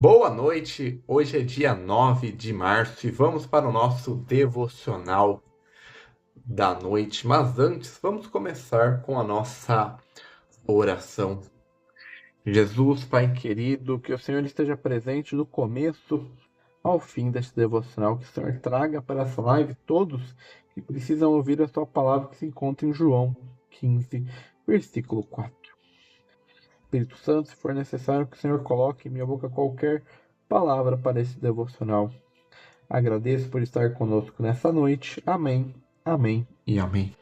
Boa noite, hoje é dia 9 de março e vamos para o nosso devocional da noite. Mas antes, vamos começar com a nossa oração. Jesus, Pai querido, que o Senhor esteja presente do começo ao fim deste devocional, que o Senhor traga para essa live todos que precisam ouvir a Sua palavra que se encontra em João 15, versículo 4. Espírito Santo, se for necessário que o Senhor coloque em minha boca qualquer palavra para esse devocional. Agradeço por estar conosco nessa noite. Amém, amém e amém.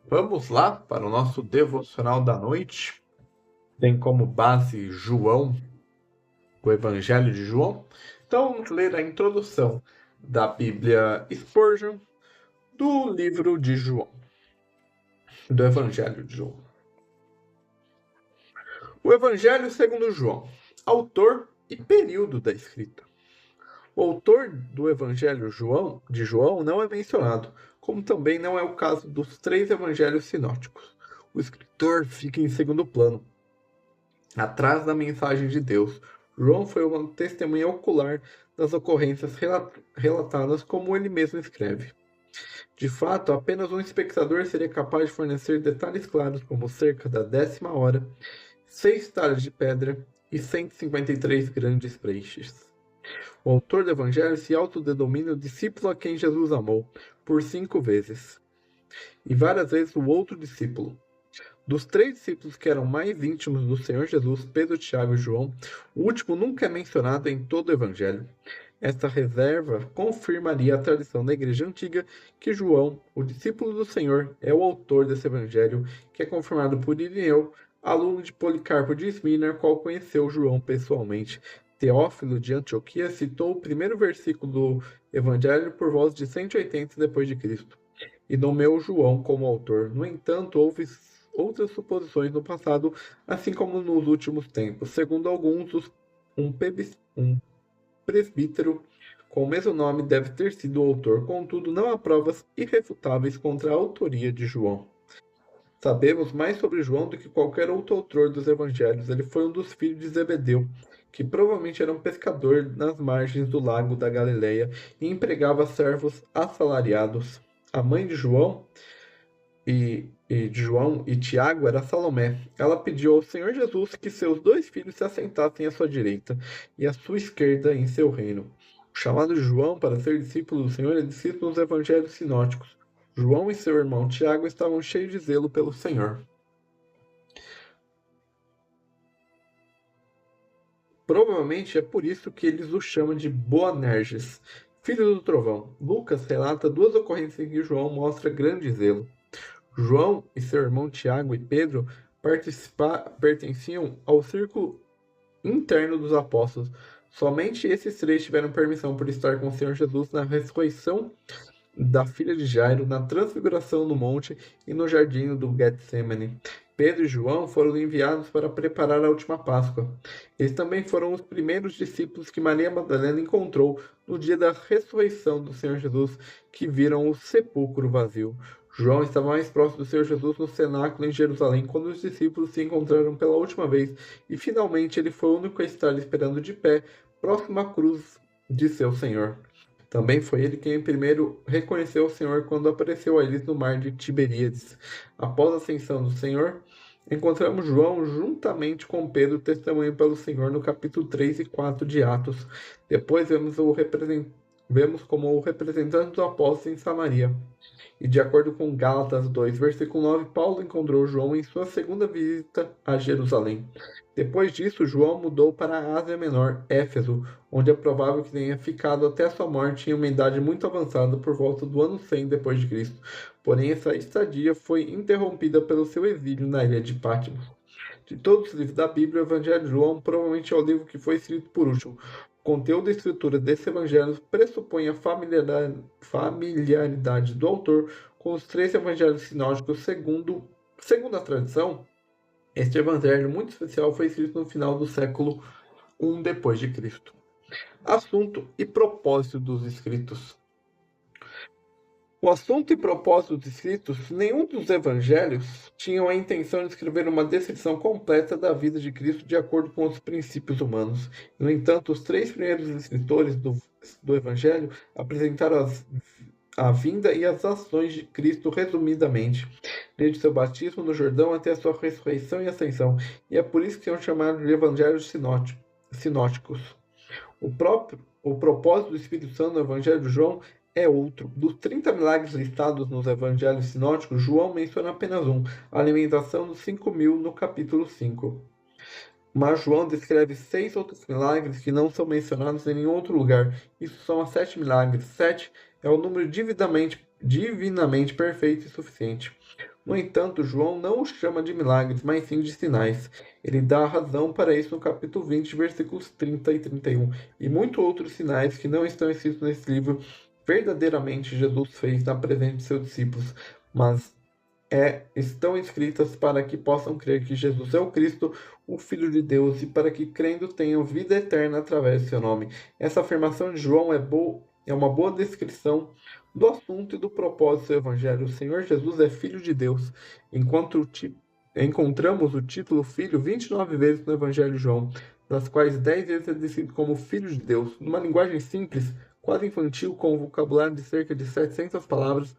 Vamos lá para o nosso devocional da noite. Tem como base João, o Evangelho de João. Então vamos ler a introdução da Bíblia Spurgeon do livro de João, do Evangelho de João. O Evangelho segundo João, autor e período da escrita. O autor do Evangelho de João não é mencionado, como também não é o caso dos três evangelhos sinóticos. O escritor fica em segundo plano, atrás da mensagem de Deus. João foi uma testemunha ocular das ocorrências relatadas, como ele mesmo escreve. De fato, apenas um espectador seria capaz de fornecer detalhes claros, como cerca da 10ª hora, 6 talhas de pedra e 153 grandes peixes. O autor do Evangelho se autodenomina o discípulo a quem Jesus amou, por 5 vezes, e várias vezes o outro discípulo. Dos 3 discípulos que eram mais íntimos do Senhor Jesus, Pedro, Tiago e João, o último nunca é mencionado em todo o Evangelho. Esta reserva confirmaria a tradição da Igreja Antiga que João, o discípulo do Senhor, é o autor desse Evangelho, que é confirmado por Irineu, aluno de Policarpo de Esmirna, qual conheceu João pessoalmente. Teófilo de Antioquia citou o primeiro versículo do Evangelho por volta de 180 d.C. e nomeou João como autor. No entanto, houve outras suposições no passado, assim como nos últimos tempos. Segundo alguns, um presbítero com o mesmo nome deve ter sido o autor, contudo, não há provas irrefutáveis contra a autoria de João. Sabemos mais sobre João do que qualquer outro autor dos evangelhos. Ele foi um dos filhos de Zebedeu, que provavelmente era um pescador nas margens do lago da Galileia e empregava servos assalariados. A mãe de João e Tiago era Salomé. Ela pediu ao Senhor Jesus que seus 2 filhos se assentassem à sua direita e à sua esquerda em seu reino. O chamado de João para ser discípulo do Senhor é discípulo dos evangelhos sinóticos. João e seu irmão Tiago estavam cheios de zelo pelo Senhor. Provavelmente é por isso que eles o chamam de Boanerges, filho do trovão. Lucas relata 2 ocorrências em que João mostra grande zelo. João e seu irmão Tiago e Pedro pertenciam ao círculo interno dos apóstolos. Somente esses 3 tiveram permissão por estar com o Senhor Jesus na ressurreição da filha de Jairo, na transfiguração no monte e no jardim do Getsemane. Pedro e João foram enviados para preparar a última Páscoa. Eles também foram os primeiros discípulos que Maria Madalena encontrou no dia da ressurreição do Senhor Jesus, que viram o sepulcro vazio. João estava mais próximo do Senhor Jesus no cenáculo em Jerusalém quando os discípulos se encontraram pela última vez e finalmente ele foi o único a estar esperando de pé, próximo à cruz de seu Senhor. Também foi ele quem primeiro reconheceu o Senhor quando apareceu a eles no mar de Tiberíades. Após a ascensão do Senhor, encontramos João juntamente com Pedro testemunho pelo Senhor no capítulo 3 e 4 de Atos. Depois vemos como o representante dos apóstolos em Samaria. E de acordo com Gálatas 2, versículo 9, Paulo encontrou João em sua segunda visita a Jerusalém. Depois disso, João mudou para a Ásia Menor, Éfeso, onde é provável que tenha ficado até sua morte em uma idade muito avançada por volta do ano 100 d.C. Porém, essa estadia foi interrompida pelo seu exílio na ilha de Patmos. De todos os livros da Bíblia, o Evangelho de João provavelmente é o livro que foi escrito por último. O conteúdo e escritura desse evangelho pressupõe a familiaridade do autor com os 3 evangelhos sinóticos. Segundo a tradição, este evangelho muito especial foi escrito no final do século I d.C. Assunto e propósito dos escritos. O assunto e propósito dos escritos, nenhum dos evangelhos tinham a intenção de escrever uma descrição completa da vida de Cristo de acordo com os princípios humanos. No entanto, os três primeiros escritores do evangelho apresentaram a vinda e as ações de Cristo resumidamente, desde seu batismo no Jordão até a sua ressurreição e ascensão, e é por isso que são chamados de evangelhos sinóticos. O propósito do Espírito Santo no Evangelho de João é outro. Dos 30 milagres listados nos evangelhos sinóticos, João menciona apenas um, a alimentação dos 5.000 no capítulo 5. Mas João descreve 6 outros milagres que não são mencionados em nenhum outro lugar. Isso são os 7 milagres. 7 é o número divinamente perfeito e suficiente. No entanto, João não os chama de milagres, mas sim de sinais. Ele dá a razão para isso no capítulo 20, versículos 30 e 31. E muitos outros sinais que não estão escritos nesse livro, verdadeiramente Jesus fez na presença de seus discípulos, mas estão escritas para que possam crer que Jesus é o Cristo, o Filho de Deus, e para que, crendo, tenham vida eterna através de seu nome. Essa afirmação de João é uma boa descrição do assunto e do propósito do Evangelho. O Senhor Jesus é Filho de Deus, encontramos o título Filho 29 vezes no Evangelho de João, das quais 10 vezes é descrito como Filho de Deus. Numa linguagem simples, quase infantil, com um vocabulário de cerca de 700 palavras,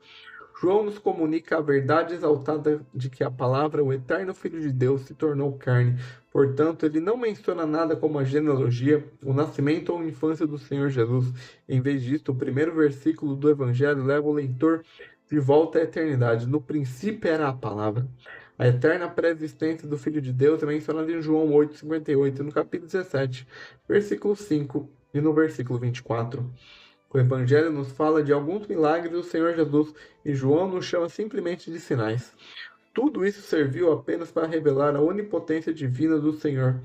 João nos comunica a verdade exaltada de que a palavra, o eterno Filho de Deus, se tornou carne. Portanto, ele não menciona nada como a genealogia, o nascimento ou a infância do Senhor Jesus. Em vez disso, o primeiro versículo do Evangelho leva o leitor de volta à eternidade. No princípio era a palavra. A eterna pré-existência do Filho de Deus é mencionada em João 8,58, no capítulo 17, versículo 5 e no versículo 24. O Evangelho nos fala de alguns milagres do Senhor Jesus e João nos chama simplesmente de sinais. Tudo isso serviu apenas para revelar a onipotência divina do Senhor.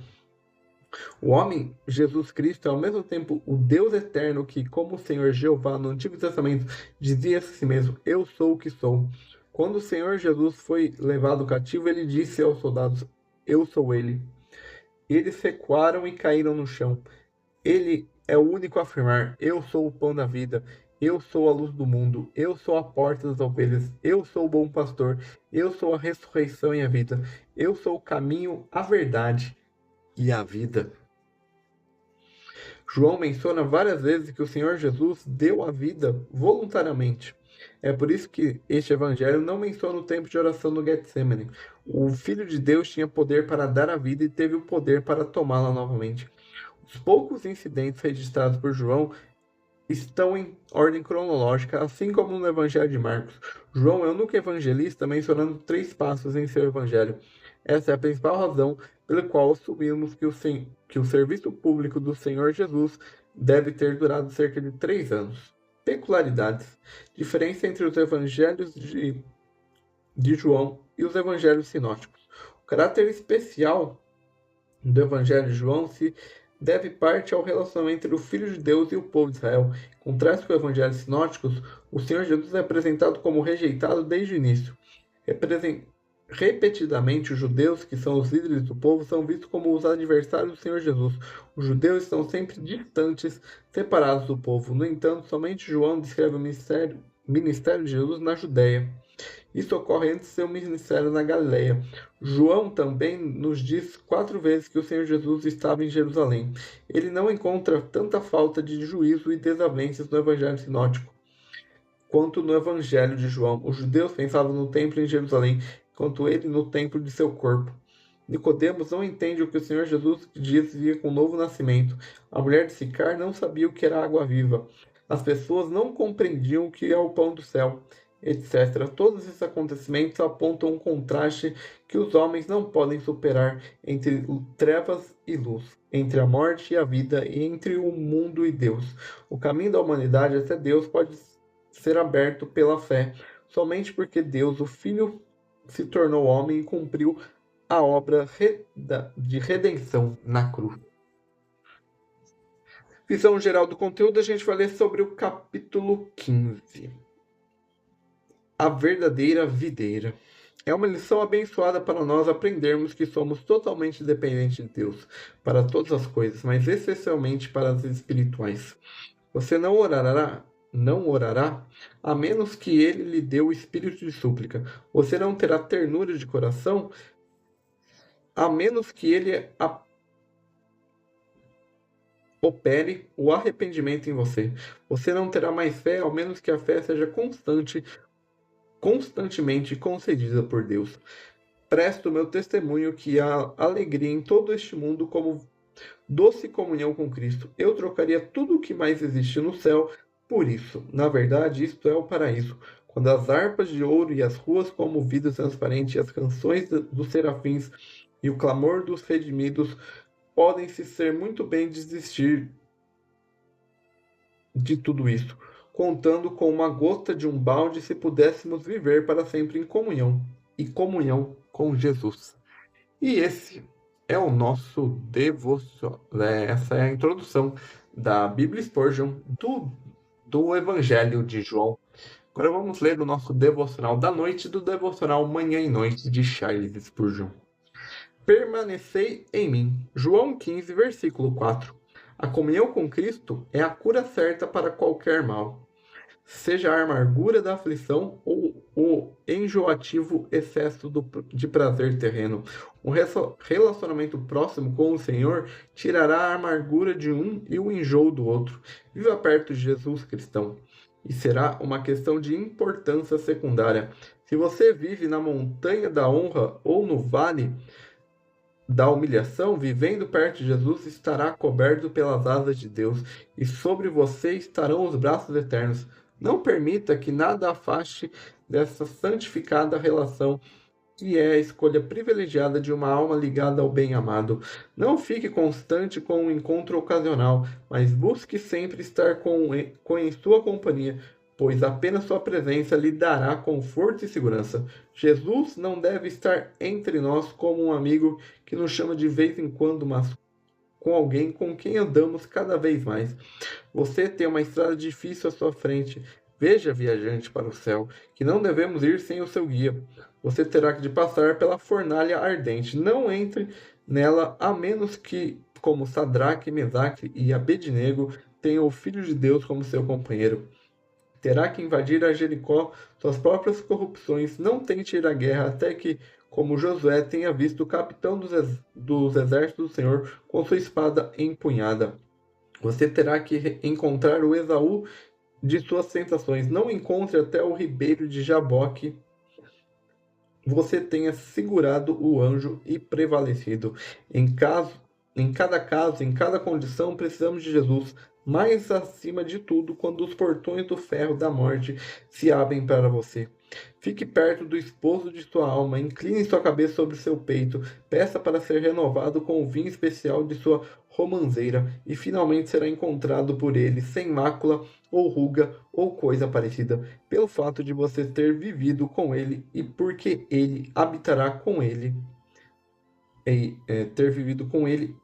O homem, Jesus Cristo, é ao mesmo tempo o Deus eterno que, como o Senhor Jeová no Antigo Testamento, dizia a si mesmo: Eu sou o que sou. Quando o Senhor Jesus foi levado cativo, ele disse aos soldados: Eu sou ele. Eles recuaram e caíram no chão. Ele é o único a afirmar: Eu sou o pão da vida, eu sou a luz do mundo, eu sou a porta das ovelhas, eu sou o bom pastor, eu sou a ressurreição e a vida, eu sou o caminho, a verdade e a vida. João menciona várias vezes que o Senhor Jesus deu a vida voluntariamente. É por isso que este evangelho não menciona o tempo de oração no Getsemane. O Filho de Deus tinha poder para dar a vida e teve o poder para tomá-la novamente. Os poucos incidentes registrados por João estão em ordem cronológica, assim como no Evangelho de Marcos. João é o único evangelista mencionando 3 passos em seu evangelho. Essa é a principal razão pela qual assumimos que o serviço público do Senhor Jesus deve ter durado cerca de 3 anos. Peculiaridades. Diferença entre os evangelhos de João e os evangelhos sinóticos. O caráter especial do evangelho de João se deve parte ao relacionamento entre o Filho de Deus e o povo de Israel. Em contraste com os evangelhos sinóticos, o Senhor Jesus é apresentado como rejeitado desde o início. Repetidamente, os judeus, que são os líderes do povo, são vistos como os adversários do Senhor Jesus. Os judeus estão sempre distantes, separados do povo. No entanto, somente João descreve o ministério de Jesus na Judéia. Isso ocorre antes de seu ministério na Galileia. João também nos diz 4 vezes que o Senhor Jesus estava em Jerusalém. Ele não encontra tanta falta de juízo e desavenças no Evangelho sinótico quanto no Evangelho de João. Os judeus pensavam no templo em Jerusalém, enquanto ele no templo de seu corpo. Nicodemos não entende o que o Senhor Jesus dizia com o novo nascimento. A mulher de Sicar não sabia o que era água viva. As pessoas não compreendiam o que é o pão do céu, etc. Todos esses acontecimentos apontam um contraste que os homens não podem superar entre trevas e luz, entre a morte e a vida, e entre o mundo e Deus. O caminho da humanidade até Deus pode ser aberto pela fé, somente porque Deus, o Filho, se tornou homem e cumpriu a obra de redenção na cruz. Visão geral do conteúdo, a gente vai ler sobre o capítulo 15. A verdadeira videira. É uma lição abençoada para nós aprendermos que somos totalmente dependentes de Deus para todas as coisas, mas especialmente para as espirituais. Você não orará não orará, a menos que ele lhe dê o espírito de súplica. Você não terá ternura de coração, a menos que ele opere o arrependimento em você. Você não terá mais fé, ao menos que a fé seja constantemente concedida por Deus. Presto o meu testemunho que há alegria em todo este mundo como doce comunhão com Cristo. Eu trocaria tudo o que mais existe no céu por isso. Na verdade, isto é o paraíso. Quando as harpas de ouro e as ruas como vidro transparente, as canções dos serafins e o clamor dos redimidos podem-se ser muito bem desistir de tudo isso, contando com uma gota de um balde se pudéssemos viver para sempre em comunhão e comunhão com Jesus. E esse é o nosso devocional. Essa é a introdução da Bíblia Spurgeon do Evangelho de João. Agora vamos ler o nosso devocional da noite, do devocional Manhã e Noite de Charles Spurgeon. Permanecei em mim. João 15, versículo 4. A comunhão com Cristo é a cura certa para qualquer mal, seja a amargura da aflição ou o enjoativo excesso de prazer terreno. Um relacionamento próximo com o Senhor tirará a amargura de um e o enjoo do outro. Viva perto de Jesus, cristão, e será uma questão de importância secundária. Se você vive na montanha da honra ou no vale da humilhação, vivendo perto de Jesus, estará coberto pelas asas de Deus, e sobre você estarão os braços eternos. Não permita que nada afaste dessa santificada relação que é a escolha privilegiada de uma alma ligada ao bem-amado. Não fique constante com um encontro ocasional, mas busque sempre estar em sua companhia, pois apenas sua presença lhe dará conforto e segurança. Jesus não deve estar entre nós como um amigo que nos chama de vez em quando, mas com alguém com quem andamos cada vez mais. Você tem uma estrada difícil à sua frente. Veja, viajante, para o céu, que não devemos ir sem o seu guia. Você terá de passar pela fornalha ardente. Não entre nela, a menos que, como Sadraque, Mesaque e Abednego, tenha o Filho de Deus como seu companheiro. Terá que invadir a Jericó, suas próprias corrupções. Não tente ir à guerra até que, como Josué, tenha visto o capitão dos exércitos do Senhor com sua espada empunhada. Você terá que encontrar o Esaú de suas tentações. Não encontre até o ribeiro de Jaboque. Você tenha segurado o anjo e prevalecido. Em cada caso, em cada condição, precisamos de Jesus. Mais acima de tudo, quando os portões do ferro da morte se abrem para você. Fique perto do esposo de sua alma, incline sua cabeça sobre seu peito, peça para ser renovado com o vinho especial de sua romanceira, e finalmente será encontrado por ele, sem mácula ou ruga ou coisa parecida, pelo fato de você ter vivido com ele e porque ele habitará com ele, ter vivido com ele,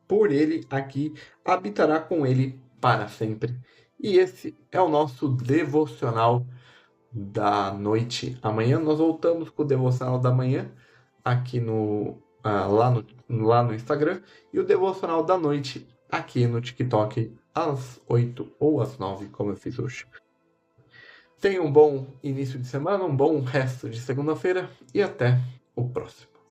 por ele aqui, habitará com ele para sempre. E esse é o nosso devocional da noite. Amanhã nós voltamos com o devocional da manhã aqui lá no Instagram, e o devocional da noite aqui no TikTok às 8 ou às 9, como eu fiz hoje. Tenha um bom início de semana, um bom resto de segunda-feira e até o próximo.